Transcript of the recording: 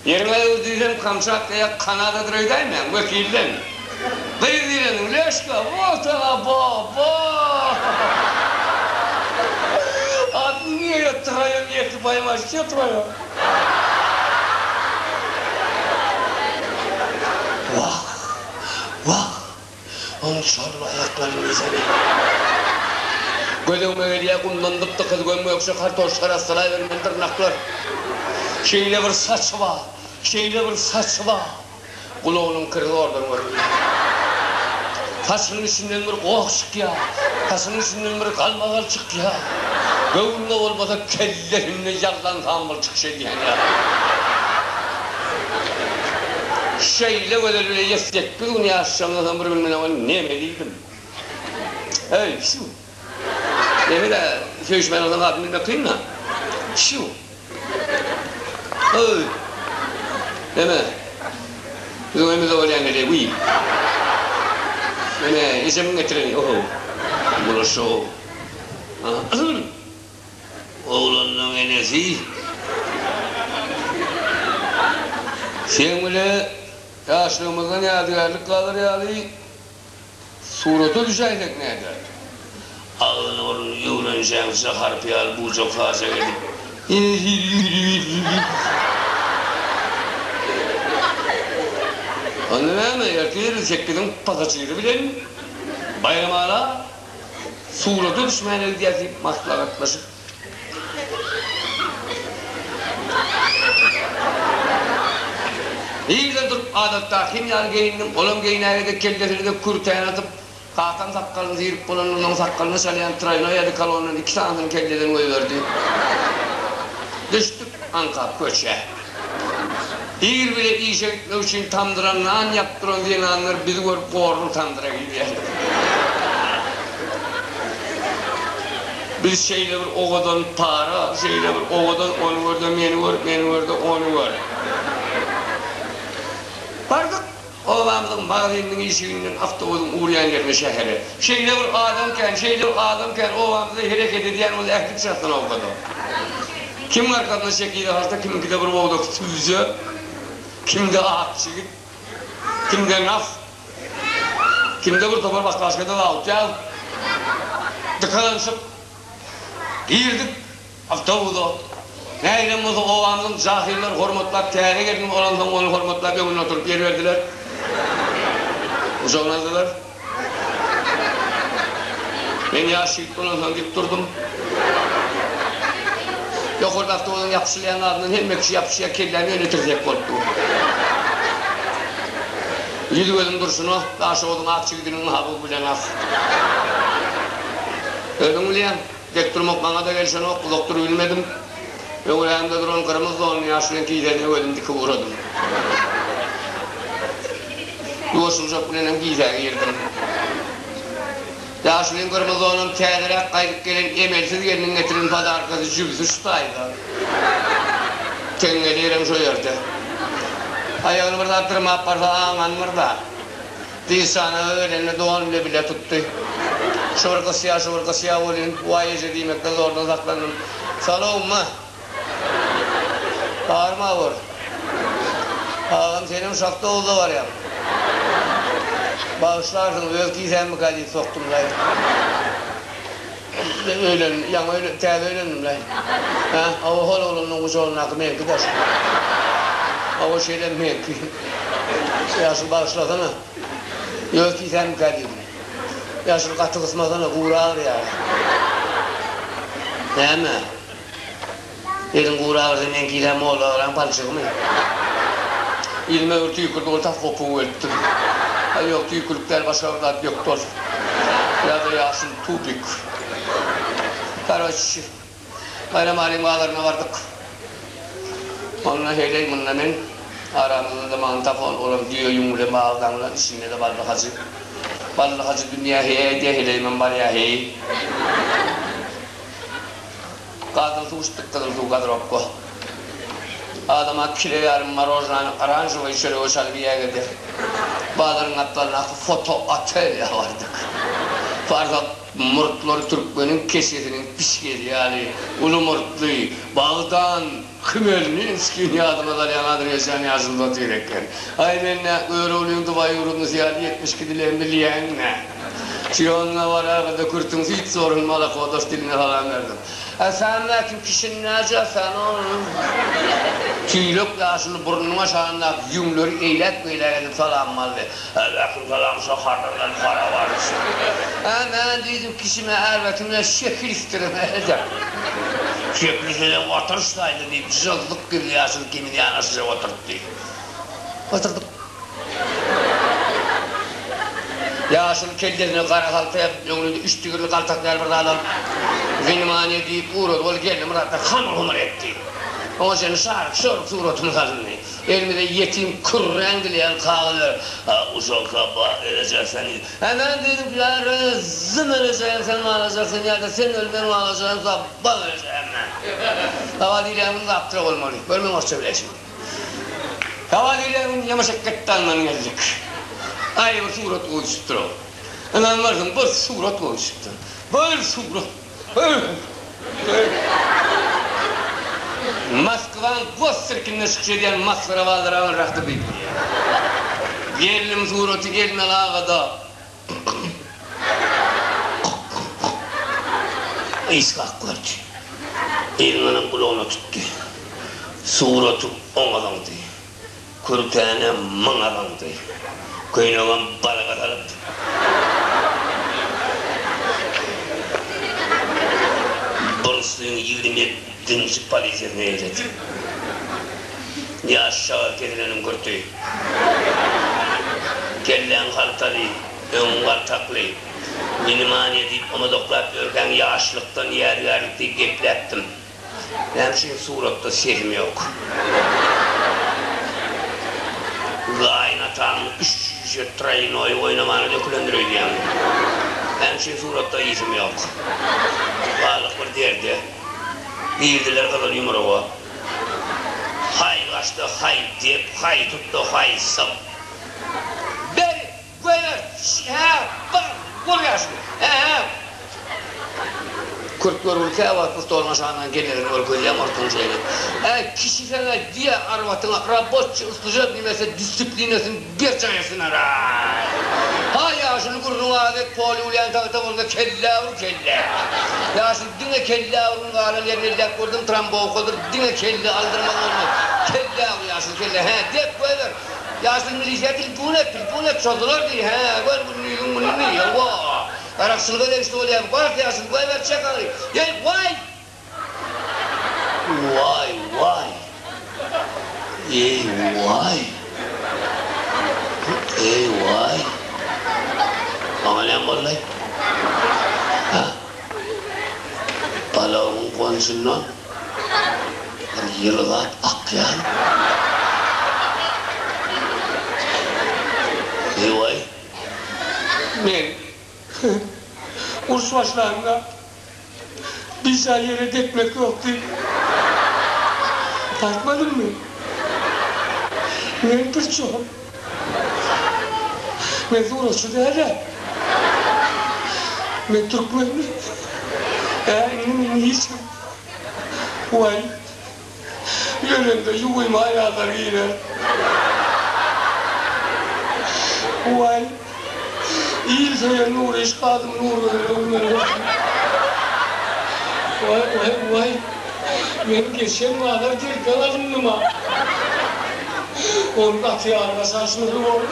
Yerine öldüğüm Kamçatka'ya Kanada'dır öydeyim ben, vekilden. Kıyır diyelim, leşka, votala, bo. Adını niye yattırayım, yetti payım açtı yattırayım. Vah, onun çorlu ayaklarını izledim. Gözüme geliye kundandıp da kız gömme yoksa kartoşlara sılay vermen tırnaklar. Şeyle bir saç var, Kulağının kırığı oradan var. Saçının içinden bir koğuk çık ya, saçının içinden bir kalmagal çık ya. Göğünde olmasa kellerimle yardan tamır çık şey diyen ya. Şeyle böyle yesek bir gün yaşamdan bir bilmem ne yemeliydim. Öyle şu. Demek de köşmen adam abim bilmek kıyım mı? Şu. Öyle. Değil mi? Bizim önümüzde olayan ne de bu iyi. Değil mi? İzin getirin. Oho. Burası o. Oğlanın enesi. Sen böyle yaşlığımızdan yadigarlık kalır yani. Surata düşecek nedir? Ağın onun yuğlanacağımıza harpiyal bu çok fazla edip. Anladın mı? Erkeğleri çektiğin patatçıydı bilen. Bayram ağla. Surata düşmeyenleri diye mahlar atlaşık. İyiden durup adatta kimyal geyindim, oğlum geyinayda kellesini de kurtayan atıp kalkan sakkalını zirip bulanın sakkalını salayan trayına yadı kalonun iki tanesini kelleden koyuverdi. Düştük Ankap köşe. İyir bile iyi şey gitmek için tandıran, an yaptıran diyen anlar bizi görüp boğurunu tandıra gidiyor. Biz şeyle bir oğadan para, şeyle bir oğadan onu gördü, beni gördü, onu gördü. Vardık, babamızın mağazinin işiğinin avtobolun uğrayan yerine şehre. Şeyle bir adamken, babamıza hareket ediyen o ehlik şarttan okudu. Kim arkasına çekiydi hasta, kiminki de bir oğda tüzü, kimde ağaççı, kimde naf, kimde bir topar başka da alacağız. Dıkalansıp, girdik, avtobolda. Neyden olsa oğlanın cahiller, hormatlar, teyre geldim, olandan onu hormatlar, önüne oturup yer verdiler. Uzağınadılar. Ben yaşayıp olandan gidip durdum. Yok orada hafta yapışılayan ardından her kişi yapışıya kellerini yönetirdik korktu. Yedi gözüm dursun o, daha şu akçı gidinin habı bilen af. Öldüm uleyen, dek durmak bana da gelsen o, doktoru bilmedim. Öğrenimde duran kırmızı onun yaşının giylerini öldüm dikip uğradım. Yuvasılacak bilenim giylerini girdim. Yaşının kırmızı onun tədire kayıp gelen emelsiz gelinin getirin tadı arkası cübüsü şutaydı. Tengeli yerim şu yerde. Ayağını burada tırmap varsa ağan burada. Disanı öğrenle doğan bile tuttu. Şurka siyah olun. Bu ayıcı demekte zordan saklandım. Salom mu? Bağırma vur. Ağam senin uşakta oldu var ya. Bağışlarsın, öyküysen mi kalıyı soktum lan. Öğlenim, yani teyze öğlenim lan. O hol oğlunun kucağının akı mevki der. O şeyden mevki. Yaşı bağışlasana. Öyküysen mi kalıyı. Yaşı katı kısmasana, kuğrağır yani. Değil mi? Dedim kuğrağır demen kiylem oğlu olan palçık mı? İlme örtüyü kırdı, ortak kopuğu ettim. Yok tüykülükler başarılar doktor. Ya da yaşın tubik. Kardeş, bayram alim ağlarına vardık. Onunla heyleyim onunla ben. Aramızda da mantafon oğlum diyor yumule bağdanla içinde de ballı hacı. Ballı hacı dünya hey diye heyleyim ben ya hey. Kadın tuğuştuk kadar okku. Adama kilo yarım marojnanı aranjı ve şöyle o şalbiye gider. Bağların atlarına foto atölye vardık. Farzat murtları Türkmen'in kesesinin pişkeli yani. Ulu murtlu, bağdan, Kımelini eskini adımlar yanadır yaşayan yazılda tüyrekken. Ay ben ne öğroluyum dubayı yorumlu ziyade 72 dilen biliyen ne? Çiyonuna var ağırda kurtun hiç sorulmalı kodoş diline falan verdim. Sen de kim kişinin nece sen onun? Tüylük yaşını burnuna şahında yumları eylek böyle edip salanmalı. Lakin salam sokarlardan para var. Ben dedim kişime ervetimle şekil isterim eder. Şeklisine oturuştaydı deyip cızlık gibi yaşını kimin yanasıca oturttu. Oturduk. Yaşını kellerini kara kaltaya, önünde üç tükürlü kaltaklar bir adam. Zinmaniye deyip uğradı, ol geldi Murat'ta hamur etti. O seni şarık suratını kazındı. Elimde yetim kırren dileyen kağıdır. Uşak kaba edeceksen. Hemen dedim ki ya rızım öleceğim sen mi alacaksın ya da sen ölmen mi alacaksın sabah öleceğim ben. Hava dileğimin kaptırak olmalı. Bölmen hoşça bile şimdi. Hava dileğimin yamaşakketten geldik. Ay bir surat koyuştur o. Anlarsın bir surat koyuştur. Bir surat. Moskvan Gossirkin'e çıkışıyan Moskvara valdıran rahtı beydi. Geldim suratı gelme lağada. İskak gördü. Elinin kulağına tuttu. Suratı on adamdı. Kürtene man adamdı. Köyüne balık atalım. Borusluğun 27. palisiyetine eğletti. Yaşa kedilerim kurtu. Kellen haltalı, ön kaltaklı. Minimani edip onu doklat örken yaşlıktan yer deyip geplettim. Hemşin suratta sehim yok. Kaynatan üç trayinoyu oynamanı dökülendiriyor yani. Hemşin suratta izim yok. Balık bir derdi. Girdiler kadar yumruğa. Hay kaçtı, hay deyip, hay tuttu, hay sap. Beri, koyar, bak, vur yaşını, Kurt görülke var, kurt olmaşağından gelirin, ölgüylem ortun şeyle. Kişi sana diye arvatına, rabotçı, ıslıca bilmese disiplinesin, bir çayasına ray. Hay yaşını kurdun adet, poli uleyen takıta burada kelle vur kelle. Yaşını dine kelle vurun ağrılarını ellek kurdum, trambo kodur, dine kelle aldırmak olmaz. Kelle vur yaşını kelle, dep koyver. Yaşını milisiyet pilpunet çaldılar diye, gör bunu niye, vaa. Araksılığı da işte oluyor, bak yaşını koyver çakalı. Gel, vay! Vay! Ey vay! Ama ne vallahi? Balağın konsundan bir yılgat akyan. Ey vay! Men Urs başlarında bir yere dekmek yoktu. Bakmadın mı? Ben bir çok. Ben uğraşı değerli. Ben Türkmenli. İngilizce. Vay. Yönümde yuvayım ayağlar yine. Vay. İyilseye nur işkadım nur. Vay. Ben geçen kadar gel kalalım mı? Onun atı ağırla saçmalı olur.